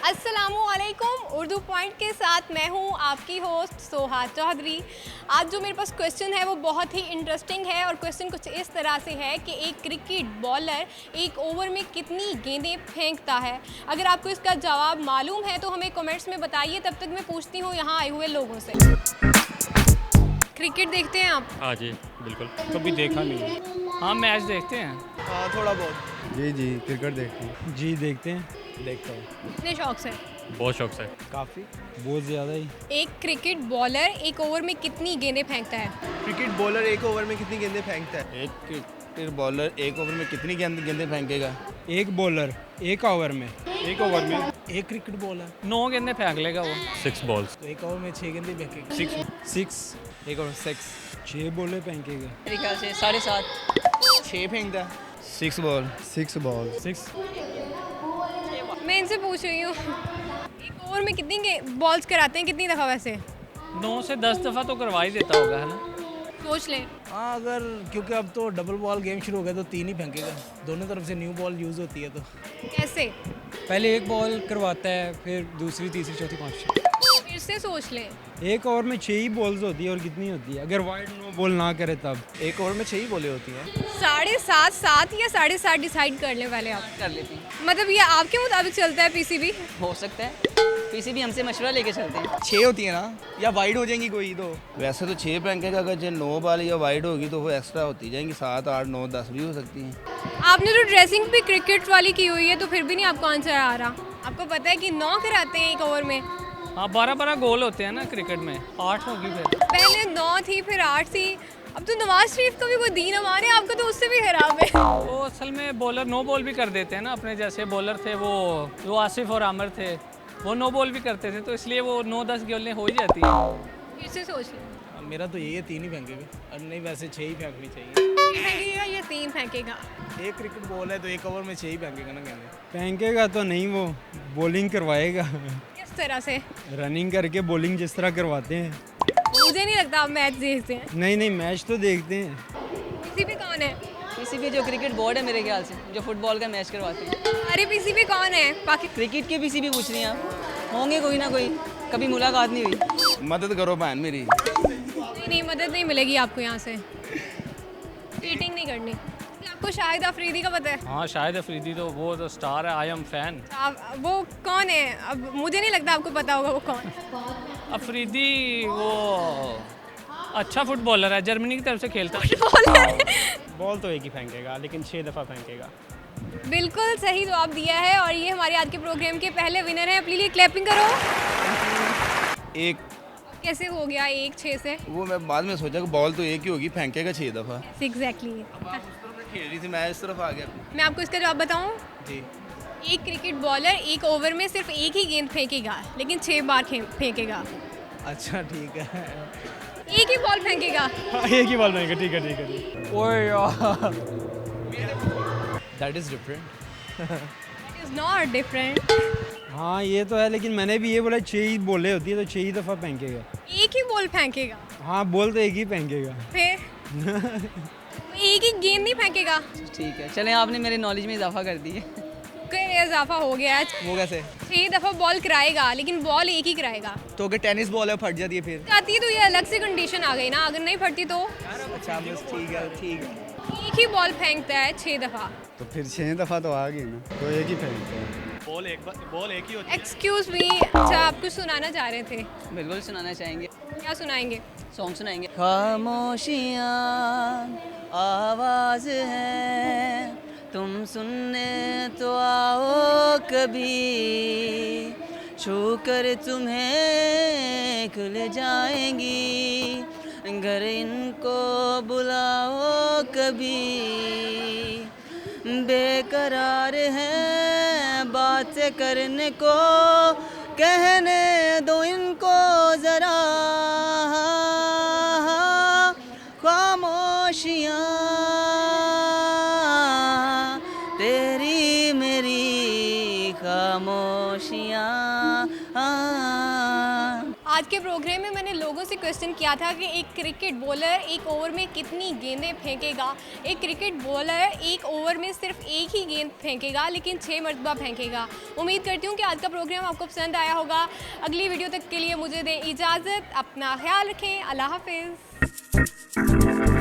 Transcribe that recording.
अस्सलामुअलैकुम। उर्दू पॉइंट के साथ मैं हूँ आपकी होस्ट सोहा चौधरी। आज जो मेरे पास क्वेश्चन है वो बहुत ही इंटरेस्टिंग है और क्वेश्चन कुछ इस तरह से है कि एक क्रिकेट बॉलर एक ओवर में कितनी गेंदें फेंकता है। अगर आपको इसका जवाब मालूम है तो हमें कमेंट्स में बताइए। तब तक मैं पूछती हूँ यहाँ आए हुए लोगों से। क्रिकेट देखते हैं आप? हाँ जी बिल्कुल। कभी देखा नहीं है। हाँ मैच देखते हैं। हाँ थोड़ा बहुत। जी क्रिकेट देखते हैं। जी देखते हैं, देखता हूँ। कितने शौक से? बहुत शौक से। काफ़ी, बहुत ज़्यादा ही। एक क्रिकेट बॉलर एक ओवर में कितनी गेंदें फेंकता है? क्रिकेट बॉलर एक ओवर में कितनी गेंदें फेंकता है? एक क्रिकेट बॉलर एक ओवर में कितनी गेंदें फेंकेगा? एक बॉलर एक ओवर में एक क्रिकेट बॉलर 9 गेंदें फेंक लेगा वो। 6 बॉल्स। तो एक ओवर में 6 गेंदें फेंकेगा। 6 एक ओवर 6 बॉलें फेंकेगा। मेरे ख्याल से 7.5 6 फेंकता है। 6 बॉल। 6 बॉल। 6 मैं इनसे पूछ रही हूँ एक ओवर में कितनी बॉल्स कराते हैं, कितनी दफ़ा? वैसे 9 से 10 दफ़ा तो करवा ही देता होगा, है ना? सोच लें। हाँ, अगर क्योंकि अब तो डबल बॉल गेम शुरू हो गया तो 3 ही फेंकेगा। दोनों तरफ से न्यू बॉल यूज़ होती है तो कैसे? पहले एक बॉल करवाता है, फिर दूसरी, तीसरी, चौथी, पाँचवीं। फिर से सोच लें। एक ओवर में 6 ही बॉल्स होती है और कितनी होती है अगर वाइड नो बॉल ना करे तब? एक ओवर में 6 ही बॉलें होती हैं। 7.5 7 या 7.5 डिसाइड कर लें पहले आप। कर लेते हैं। मतलब ये आपके मुताबिक चलता है पीसीबी? हो सकता है, पीसीबी हमसे मशवरा लेके चलते हैं। 6 होती है ना, या वाइड हो जाएंगी कोई तो। वैसे तो 6 फेंकेगा, अगर जो 9 बॉल या वाइड होगी तो वो एक्स्ट्रा होती जाएंगी। 7, 8, 9, 10 भी हो सकती हैं। आपने जो ड्रेसिंग भी क्रिकेट वाली की हुई है तो फिर भी नहीं आपको आंसर आ रहा। आपको पता है कि 9 कराते हैं एक ओवर में। हाँ, 12 गोल होते हैं ना क्रिकेट में। 8 होगी फिर। पहले 9 थी, फिर 8 थी। अब तो नवाज शरीफ का भी कोई दीन अमान है, आपका तो उससे भी खराब है। वो असल में बॉलर नो बॉल भी कर देते हैं ना। अपने जैसे बॉलर थे वो जो आसिफ और आमिर थे, वो नो बॉल भी करते थे, तो इसलिए वो 9-10 गोलें हो ही जाती हैं। फिर से सोच लें। मेरा तो यही है 3 ही फेंकेगा। और नहीं, वैसे 6 ही फेंकनी चाहिए। 3 फेंकेगा या 3 फेंकेगा? एक क्रिकेट बॉल है तो एक ओवर में 6 ही फेंकेगा ना गेंदें। फेंकेगा तो नहीं, वो बॉलिंग करवाएगा। किस तरह से? रनिंग करके बॉलिंग जिस तरह करवाते हैं। मुझे नहीं लगता आप मैच देखते हैं। नहीं, मैच तो देखते हैं। पीसीबी कौन है? पीसीबी जो क्रिकेट बोर्ड है मेरे ख्याल से, जो फुटबॉल का मैच करवाते हैं। अरे पीसीबी कौन है? पाकिस्तान। क्रिकेट के पीसीबी पूछ रही हैं आप? होंगे कोई ना कोई, कभी मुलाकात नहीं हुई। मदद करो बहन मेरी। नहीं, मदद नहीं मिलेगी आपको यहाँ से। चीटिंग नहीं करनी। आपको शाहिद अफरीदी का पता है? हाँ, शाहिद अफरीदी तो वो तो स्टार है। I am fan. वो कौन है? अब मुझे नहीं लगता आपको पता होगा वो कौन। अफरीदी वो अच्छा फुटबॉलर है, जर्मनी की तरफ से खेलता है। बॉल तो एक ही फेंकेगा, लेकिन 6 दफ़ा फेंकेगा। बिल्कुल सही जवाब दिया है और ये हमारे आज के प्रोग्राम के पहले विनर हैं। अपने लिए क्लैपिंग करो। एक कैसे हो गया 1-6 से? वो मैं बाद में सोचा कि बॉल तो एक ही होगी, फेंकेगा 6 दफ़ा। एग्जैक्टली। खेल रही थी, मैं इस तरफ आ गया। मैं आपको इसका जवाब बताऊं? जी। एक क्रिकेट बॉलर एक ओवर में सिर्फ एक ही गेंद फेंकेगा, लेकिन 6 बार फेंकेगा। अच्छा ठीक है। एक ही बॉल फेंकेगा। एक ही बॉल फेंकेगा। ठीक है। ओए यार, that is different. It is not different. हाँ ये तो है, लेकिन मैंने भी ये बोला 6 ही बॉलें होती है तो 6 ही दफ़ा फेंकेगा। एक ही बॉल फेंकेगा। हाँ, बॉल तो एक ही फेंकेगा। फिर एक ही गेंद नहीं फेंकेगा। ठीक है, चलें, आपने मेरे नॉलेज में इजाफा कर दी है। कई इजाफा हो गया है। वो कैसे? 6 दफ़ा बॉल कराएगा, लेकिन बॉल एक ही कराएगा। तो अगर टेनिस बॉल है फट जाती है फिर? जाती है तो ये अलग से कंडीशन आ गई ना। अगर नहीं फटती तो अच्छा बस ठीक है। एक ही बॉल फेंकता है 6 दफ़ा। तो फिर 6 दफ़ा तो आ गई ना, तो एक ही फेंकते हैं। बॉल एक ही होती एक्सक्यूज मी, अच्छा आप कुछ सुनाना चाह रहे थे? बिल्कुल सुनाना चाहेंगे। क्या सुनाएंगे? सॉन्ग सुनाएंगे। खामोशियाँ आवाज़ है, तुम सुनने तो आओ कभी, छू कर तुम्हें खुल जाएंगी, घर इनको बुलाओ कभी। बेकरार है बातें करने को, कहने दो इनको ज़रा, खामोशियाँ तेरी मेरी खामोशियाँ। आज के प्रोग्राम में मैंने लोगों से क्वेश्चन किया था कि एक क्रिकेट बॉलर एक ओवर में कितनी गेंदें फेंकेगा। एक क्रिकेट बॉलर एक ओवर में सिर्फ एक ही गेंद फेंकेगा लेकिन 6 मरतबा फेंकेगा। उम्मीद करती हूँ कि आज का प्रोग्राम आपको पसंद आया होगा। अगली वीडियो तक के लिए मुझे दें इजाज़त, अपना ख्याल रखें, अल्लाह हाफिज़।